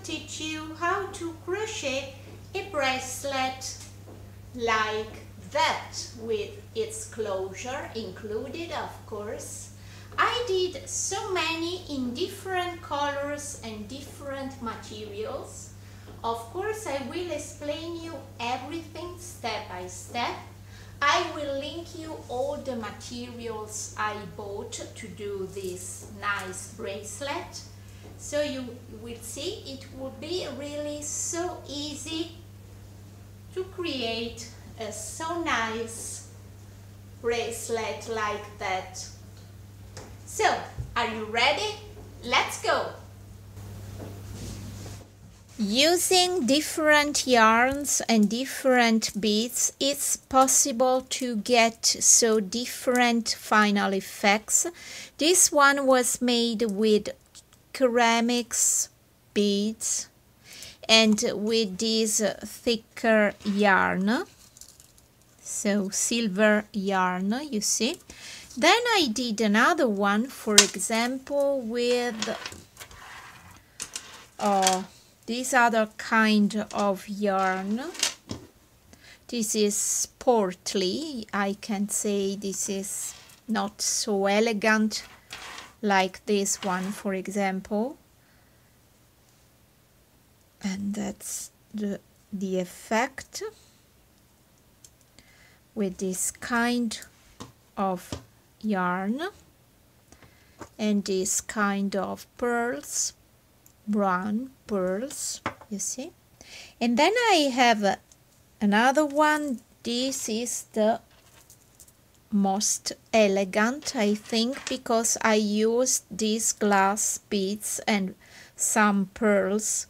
teach you how to crochet a bracelet like that, with its closure included, of course. I did so many in different colors and different materials. Of course, I will explain you everything step by step. I will link you all the materials I bought to do this nice bracelet. So you will see it will be really so easy to create a so nice bracelet like that. So, are you ready? Let's go! Using different yarns and different beads, it's possible to get so different final effects. This one was made with ceramics beads and with this thicker yarn, so silver yarn, you see. Then I did another one, for example, with this other kind of yarn. This is sportly. I can say this is not so elegant like this one, for example. And that's the effect with this kind of yarn and this kind of pearls, brown pearls, you see. And then I have another one. This is the most elegant, I think, because I used these glass beads and some pearls,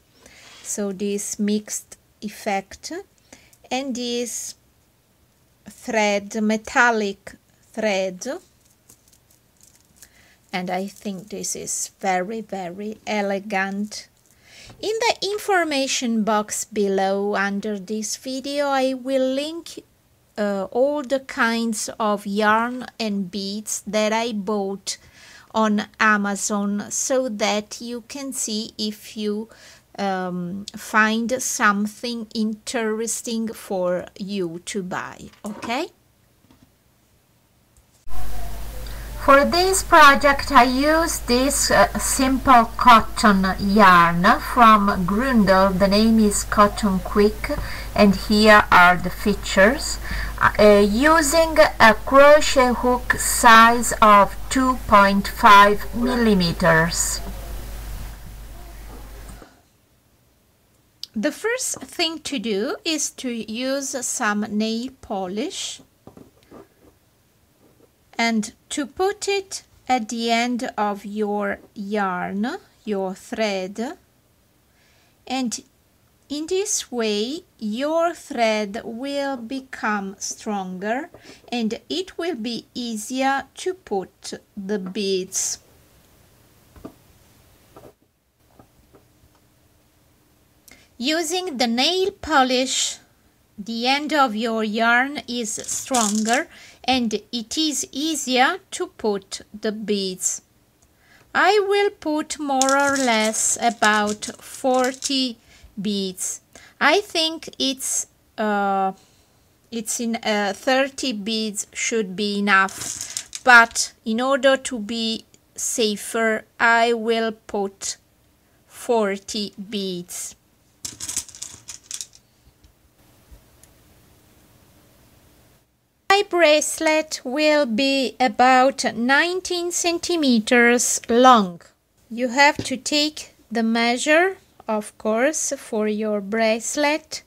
so this mixed effect, and this thread, metallic thread, and I think this is very, very elegant. In the information box below under this video, I will link all the kinds of yarn and beads that I bought on Amazon, so that you can see if you find something interesting for you to buy, okay? For this project I used this simple cotton yarn from Grundle. The name is Cotton Quick, and here are the features. Using a crochet hook size of 2.5 millimeters. The first thing to do is to use some nail polish and to put it at the end of your yarn, your thread, and in this way your thread will become stronger and it will be easier to put the beads. Using the nail polish, the end of your yarn is stronger and it is easier to put the beads. I will put more or less about 40 beads. I think it's in 30 beads should be enough, but in order to be safer, I will put 40 beads. My bracelet will be about 19 centimeters long. You have to take the measure, of course, for your bracelet.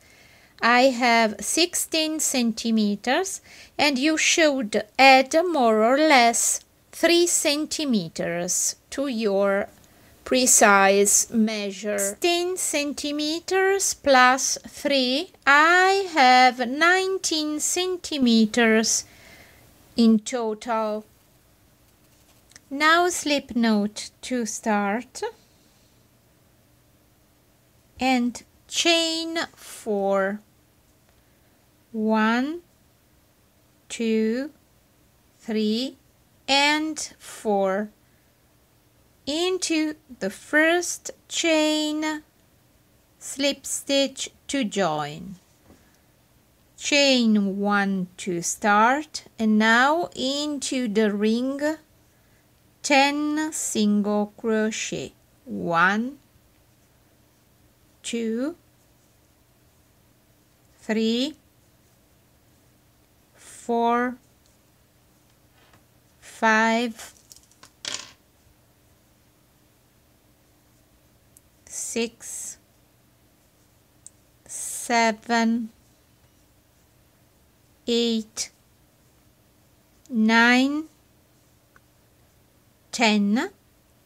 I have 16 centimeters and you should add more or less 3 centimeters to your precise measure. 16 centimeters plus 3, I have 19 centimeters in total. Now slip knot to start and chain 4. 1, 2, 3 and 4 into the first chain slip stitch to join, chain 1 to start, and now into the ring 10 single crochet, 1, 2, 3, 4, 5, 6, 7, 8, 9, 10,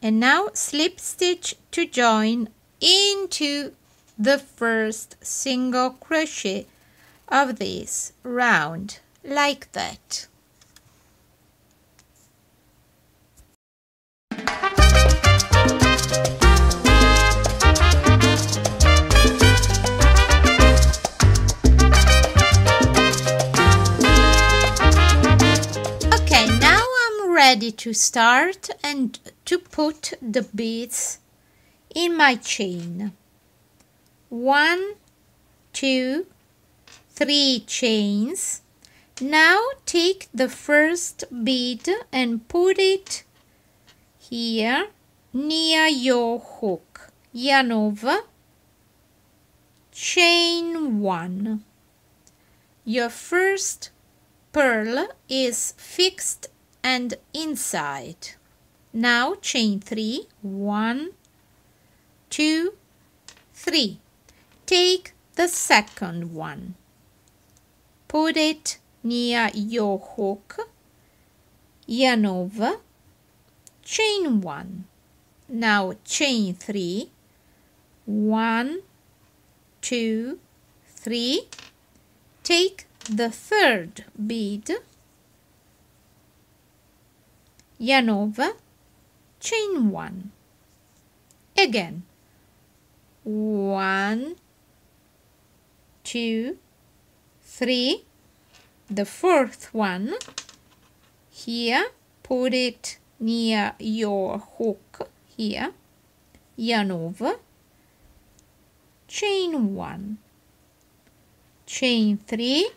and now slip stitch to join into the first single crochet of this round, like that. Ready to start and to put the beads in my chain. 1, 2, 3 chains. Now take the first bead and put it here near your hook. Yarn over, chain 1. Your first pearl is fixed and inside. Now chain 3, 1, 2, 3. Take the second one, put it near your hook, yarn over, chain 1. Now chain 3, 1, 2, 3. Take the third bead, yarn over, chain 1. Again, 1, 2, 3. The fourth one here, put it near your hook here, yarn over, chain 1, chain 3,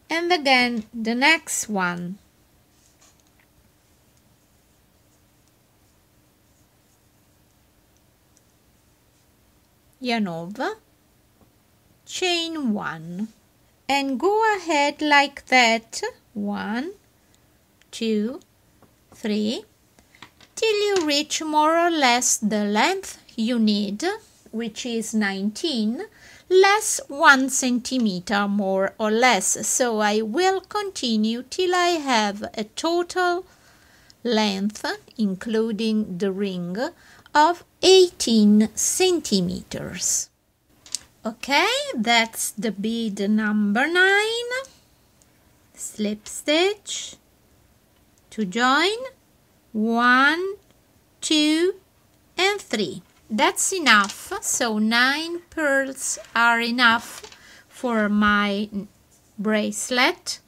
and again the next one. Yarn over, chain 1, and go ahead like that, 1, 2, 3, till you reach more or less the length you need, which is 19, less 1 centimeter more or less. So I will continue till I have a total length, including the ring, of 18 centimeters. Okay, that's the bead number 9. Slip stitch to join, 1, 2, and 3. That's enough. So 9 pearls are enough for my bracelet.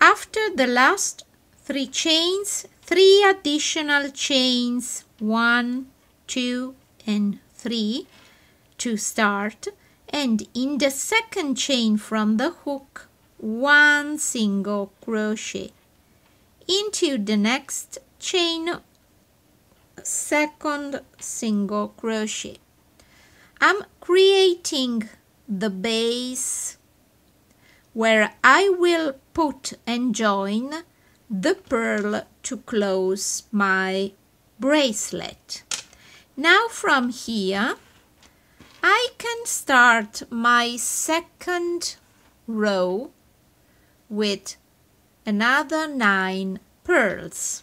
After the last 3 chains, 3 additional chains, 1, 2, and 3 to start, and in the second chain from the hook, 1 single crochet into the next chain, second single crochet. I'm creating the base where I will put and join the pearl to close my bracelet. Now from here I can start my second row with another 9 pearls.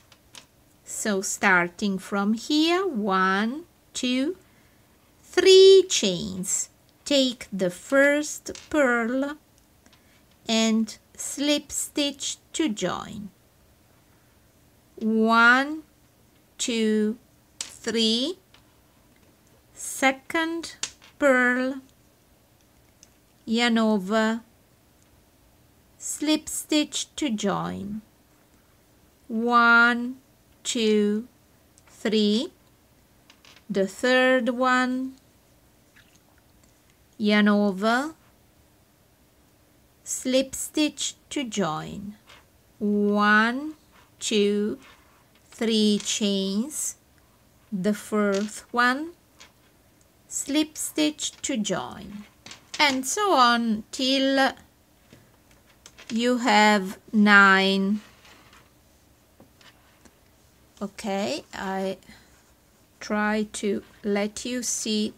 So starting from here, 1, 2, 3 chains. Take the first pearl and slip stitch to join. 1, 2, 3. Second pearl, yarn over, slip stitch to join. 1, 2, 3. the third one, yarn over, slip stitch to join, 1, 2, 3 chains, the fourth one, slip stitch to join, and so on till you have 9. Okay, I try to let you see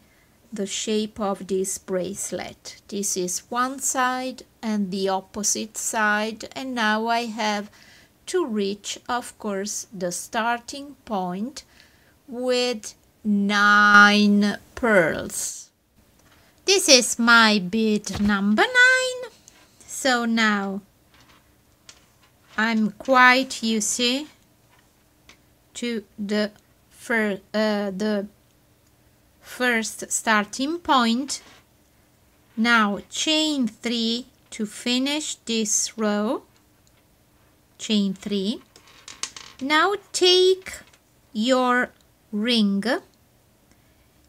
the shape of this bracelet. This is one side and the opposite side, and now I have to reach, of course, the starting point with 9 pearls. This is my bead number 9. So now I'm quite, you see, to the first starting point. Now chain 3 to finish this row, chain 3. Now take your ring.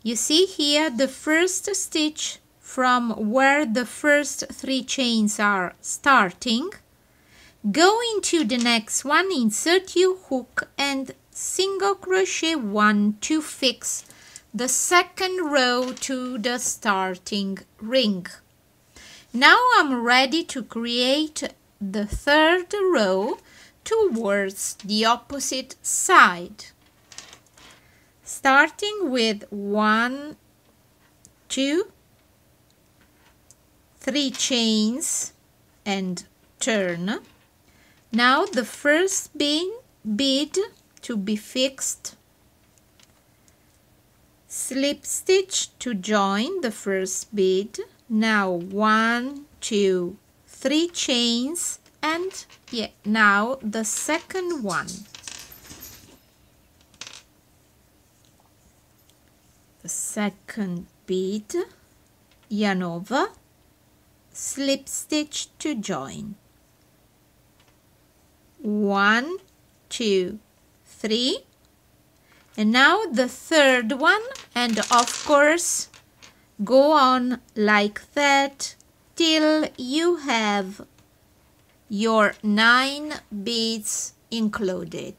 You see here the first stitch from where the first 3 chains are starting. Go into the next one, insert your hook and single crochet 1 to fix the second row to the starting ring. Now I'm ready to create the third row towards the opposite side, starting with 1, 2, 3 chains and turn. Now the first bead to be fixed, slip stitch to join the first bead. Now 1, 2, 3 chains, and now the second one. The second bead, yarn over, slip stitch to join. 1, 2, 3, and now the third one, and of course go on like that till you have your 9 beads included.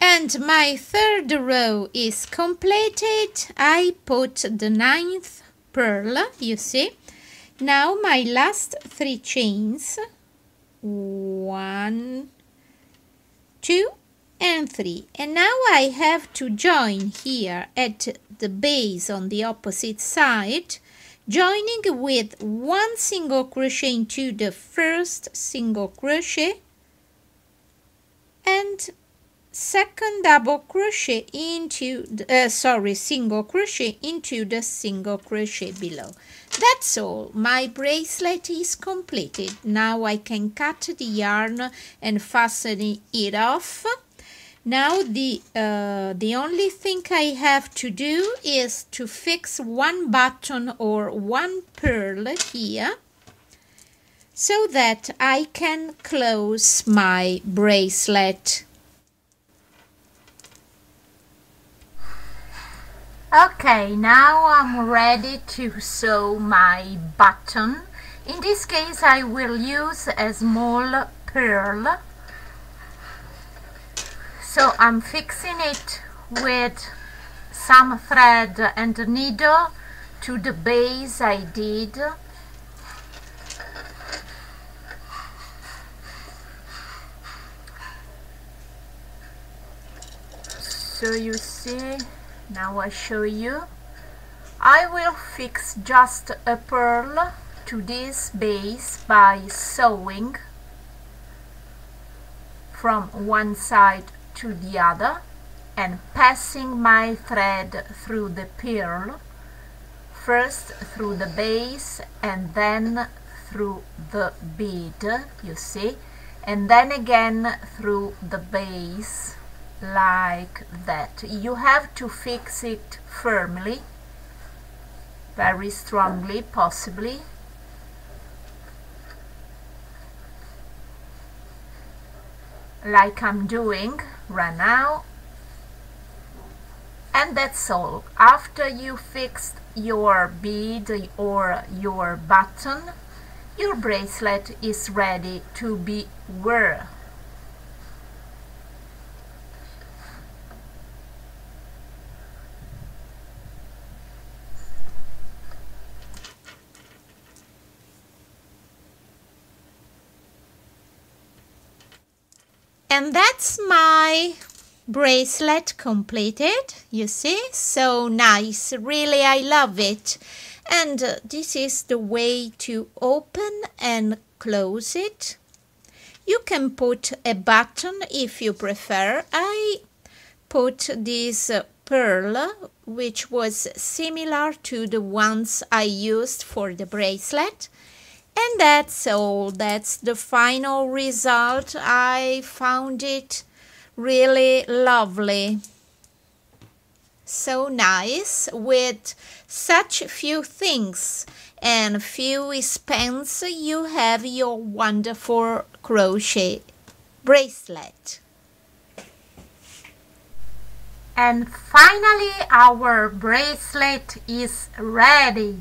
And my third row is completed. I put the 9th pearl, you see. Now my last 3 chains, 1, 2 and 3, and now I have to join here at the base on the opposite side, joining with 1 single crochet into the first single crochet and second double crochet into the, single crochet into the single crochet below. That's all. My bracelet is completed. Now I can cut the yarn and fasten it off. Now the only thing I have to do is to fix 1 button or 1 pearl here, so that I can close my bracelet. Okay, now I'm ready to sew my button. In this case I will use a small pearl. So I'm fixing it with some thread and a needle to the base I did. So you see, now I show you. I will fix just a pearl to this base by sewing from one side to the other and passing my thread through the pearl, first through the base and then through the bead, you see, and then again through the base, like that. You have to fix it firmly, very strongly possibly, like I'm doing right now. And that's all. After you fixed your bead or your button, your bracelet is ready to be worn. And that's my bracelet completed. You see, so nice, really, I love it. And this is the way to open and close it. You can put a button if you prefer. I put this pearl, which was similar to the ones I used for the bracelet. And that's all. That's the final result. I found it really lovely. So nice, with such few things and few expense, you have your wonderful crochet bracelet. And finally, our bracelet is ready.